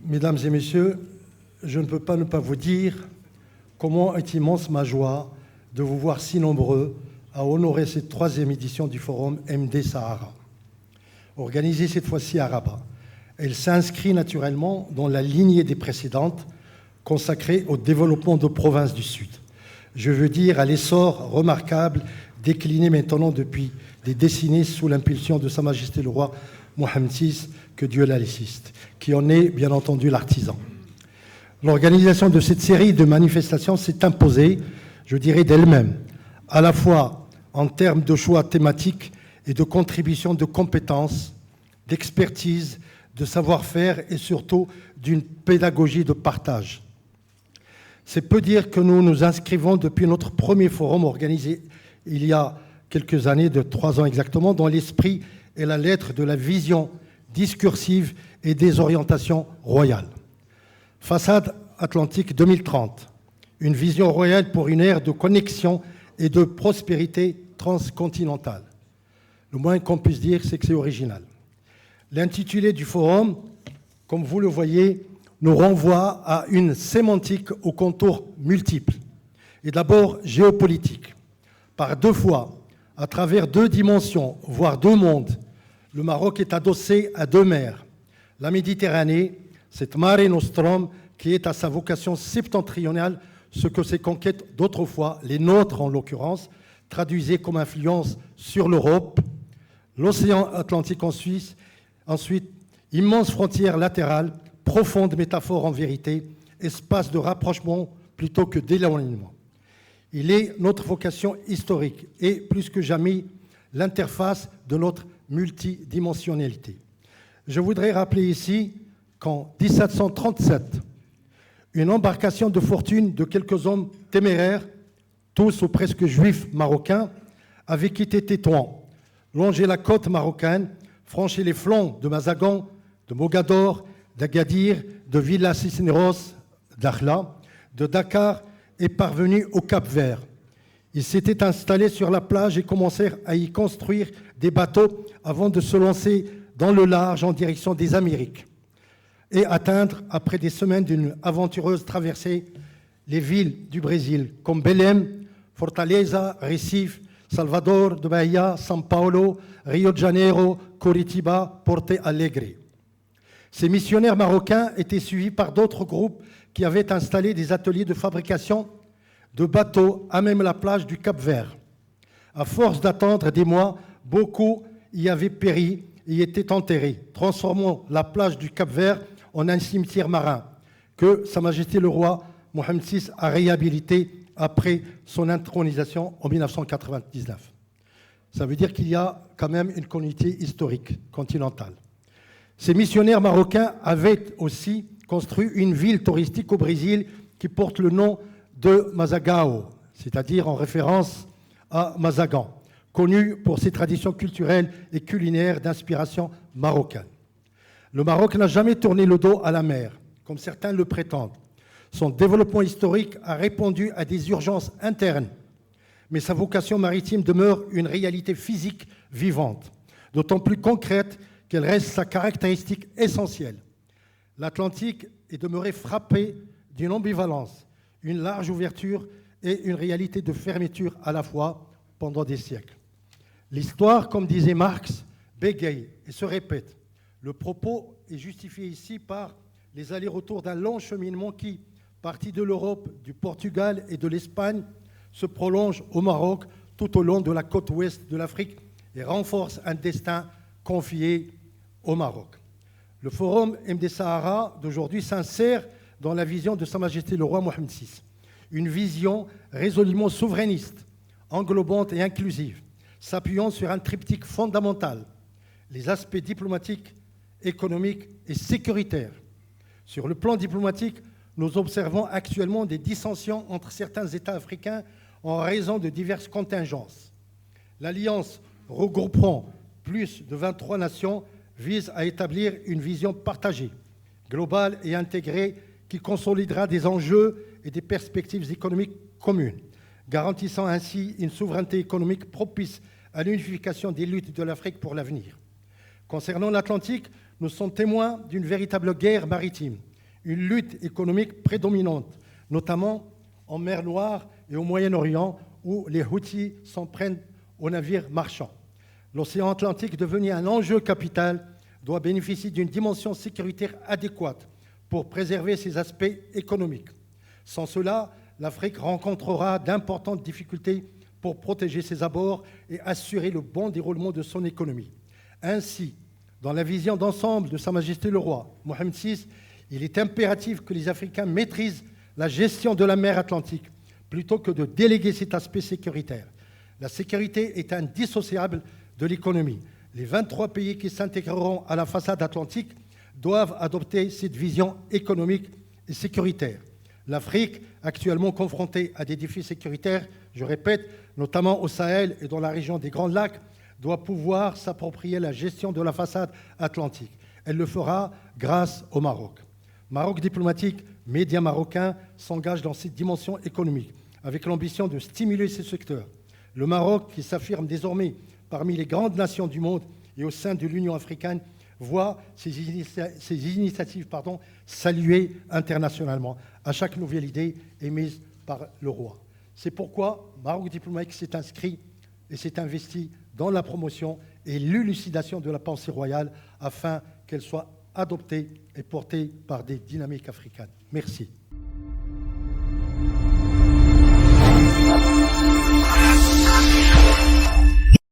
Mesdames et messieurs, je ne peux pas ne pas vous dire comment est immense ma joie de vous voir si nombreux à honorer cette 3e édition du Forum MD Sahara. Organisée cette fois-ci à Rabat, elle s'inscrit naturellement dans la lignée des précédentes consacrées au développement de provinces du Sud. Je veux dire à l'essor remarquable décliné maintenant depuis des décennies sous l'impulsion de Sa Majesté le Roi Mohammed VI, que Dieu l'assiste, qui en est bien entendu l'artisan. L'organisation de cette série de manifestations s'est imposée, je dirais, d'elle-même, à la fois en termes de choix thématiques et de contribution de compétences, d'expertise, de savoir-faire et surtout d'une pédagogie de partage. C'est peu dire que nous nous inscrivons depuis notre premier forum organisé il y a quelques années, de 3 ans exactement, dans l'esprit et la lettre de la vision discursive et des orientations royales. Façade Atlantique 2030, une vision royale pour une ère de connexion et de prospérité transcontinentale. Le moins qu'on puisse dire, c'est que c'est original. L'intitulé du forum, comme vous le voyez, nous renvoie à une sémantique aux contours multiples, et d'abord géopolitique. Par 2 fois, à travers 2 dimensions, voire 2 mondes, le Maroc est adossé à 2 mers. La Méditerranée, cette Mare Nostrum qui est à sa vocation septentrionale, ce que ses conquêtes d'autrefois, les nôtres en l'occurrence, traduisaient comme influence sur l'Europe. L'océan Atlantique ensuite, immense frontière latérale, profonde métaphore en vérité, espace de rapprochement plutôt que d'éloignement. Il est notre vocation historique et, plus que jamais, l'interface de notre multidimensionnalité. Je voudrais rappeler ici qu'en 1737, une embarcation de fortune de quelques hommes téméraires, tous ou presque juifs marocains, avait quitté Tétouan, longé la côte marocaine, franchi les flancs de Mazagan, de Mogador, d'Agadir, de Villa Cisneros, d'Akhla, de Dakar et parvenu au Cap-Vert. Ils s'étaient installés sur la plage et commencèrent à y construire des bateaux avant de se lancer dans le large en direction des Amériques et atteindre, après des semaines d'une aventureuse traversée, les villes du Brésil comme Belém, Fortaleza, Recife, Salvador de Bahia, São Paulo, Rio de Janeiro, Curitiba, Porto Alegre. Ces missionnaires marocains étaient suivis par d'autres groupes qui avaient installé des ateliers de fabrication de bateaux à même la plage du Cap-Vert. À force d'attendre des mois, beaucoup y avaient péri et y étaient enterrés, transformant la plage du Cap-Vert en un cimetière marin que Sa Majesté le Roi Mohammed VI a réhabilité après son intronisation en 1999. Ça veut dire qu'il y a quand même une continuité historique continentale. Ces missionnaires marocains avaient aussi construit une ville touristique au Brésil qui porte le nom de Mazagao, c'est-à-dire en référence à Mazagan, connu pour ses traditions culturelles et culinaires d'inspiration marocaine. Le Maroc n'a jamais tourné le dos à la mer, comme certains le prétendent. Son développement historique a répondu à des urgences internes, mais sa vocation maritime demeure une réalité physique vivante, d'autant plus concrète qu'elle reste sa caractéristique essentielle. L'Atlantique est demeuré frappé d'une ambivalence, une large ouverture et une réalité de fermeture à la fois pendant des siècles. L'histoire, comme disait Marx, bégaye et se répète. Le propos est justifié ici par les allers-retours d'un long cheminement qui, parti de l'Europe, du Portugal et de l'Espagne, se prolonge au Maroc tout au long de la côte ouest de l'Afrique et renforce un destin confié au Maroc. Le Forum MD Sahara d'aujourd'hui s'insère dans la vision de Sa Majesté le Roi Mohammed VI, une vision résolument souverainiste, englobante et inclusive, s'appuyant sur un triptyque fondamental, les aspects diplomatiques, économiques et sécuritaires. Sur le plan diplomatique, nous observons actuellement des dissensions entre certains États africains en raison de diverses contingences. L'Alliance regroupant plus de 23 nations vise à établir une vision partagée, globale et intégrée qui consolidera des enjeux et des perspectives économiques communes, garantissant ainsi une souveraineté économique propice à l'unification des luttes de l'Afrique pour l'avenir. Concernant l'Atlantique, nous sommes témoins d'une véritable guerre maritime une lutte économique prédominante, notamment en mer Noire et au Moyen-Orient, où les Houthis s'en prennent aux navires marchands. L'océan Atlantique, devenu un enjeu capital, doit bénéficier d'une dimension sécuritaire adéquate pour préserver ses aspects économiques. Sans cela, l'Afrique rencontrera d'importantes difficultés pour protéger ses abords et assurer le bon déroulement de son économie. Ainsi, dans la vision d'ensemble de Sa Majesté le Roi, Mohamed VI, il est impératif que les Africains maîtrisent la gestion de la mer Atlantique plutôt que de déléguer cet aspect sécuritaire. La sécurité est indissociable de l'économie. Les 23 pays qui s'intégreront à la façade atlantique doivent adopter cette vision économique et sécuritaire. L'Afrique, actuellement confrontée à des défis sécuritaires, je répète, notamment au Sahel et dans la région des Grands Lacs, doit pouvoir s'approprier la gestion de la façade atlantique. Elle le fera grâce au Maroc. Maroc diplomatique, médias marocains s'engagent dans cette dimension économique, avec l'ambition de stimuler ces secteurs. Le Maroc, qui s'affirme désormais parmi les grandes nations du monde et au sein de l'Union africaine, voit ces initiatives saluées internationalement à chaque nouvelle idée émise par le roi. C'est pourquoi Maroc diplomatique s'est inscrit et s'est investi dans la promotion et l'élucidation de la pensée royale afin qu'elle soit adoptée et portée par des dynamiques africaines. Merci.